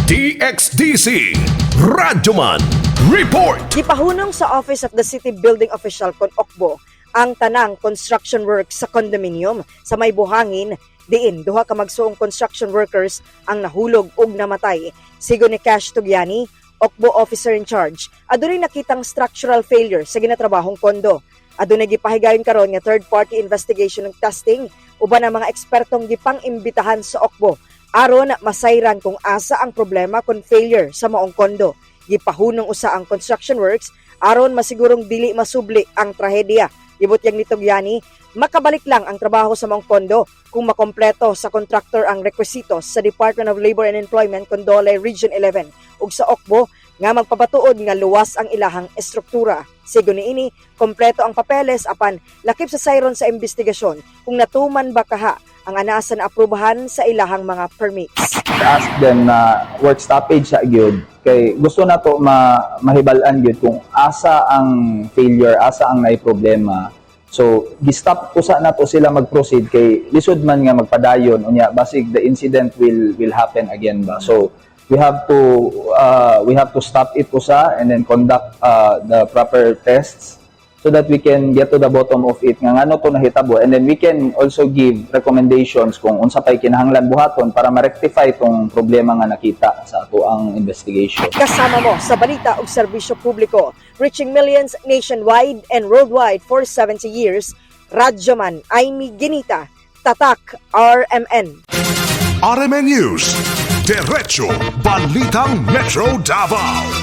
DXDC Radyoman Report. Gipahunong sa Office of the City Building Official kon Okbo ang tanang construction work sa condominium sa may buhangin diin duha ka magsuong construction workers ang nahulog ug namatay. Sigo ni Cash Tugyani, Okbo officer in charge, adunay nakitang structural failure sa ginatrabahong kondo. Adunay gipahigayon karon nga third party investigation ug testing uban ang mga ekspertong gipang-imbitahan sa Okbo aron masayran kung asa ang problema kon failure sa maong kondo. Gipahunong usa ang construction works aron masigurong dili masubli ang trahedya. Gibutyag ni Tugyani, makabalik lang ang trabaho sa maong kondo kung makompleto sa contractor ang requisitos sa Department of Labor and Employment Condole Region 11 ug sa Okbo nga magpabatuod nga luwas ang ilahang estruktura. Sigo niini, kompleto ang papeles apan lakip sa sayron sa investigasyon kung natuman ba kaha ang anaasan na aprubahan sa ilahang mga permits. Ask them na work stoppage sa gyud kay gusto na to mahibal-an gyud kung asa ang failure, asa ang naay problema. So gi-stop usa na to sila mag-proceed kay lisod man nga magpadayon unya basig the incident will happen again ba. So we have to stop it usa and then conduct the proper tests so that we can get to the bottom of it nga ngano to nahitabo, and then we can also give recommendations kung unsa pay kinahanglan buhaton para ma-rectify tong problema nga nakita sa ato ang investigation. Kasama mo sa balita ug serbisyo publiko, reaching millions nationwide and worldwide for 70 years, Radyoman Aimee Ginita, Tatak RMN. RMN News, Diretso Balitang Metro Davao.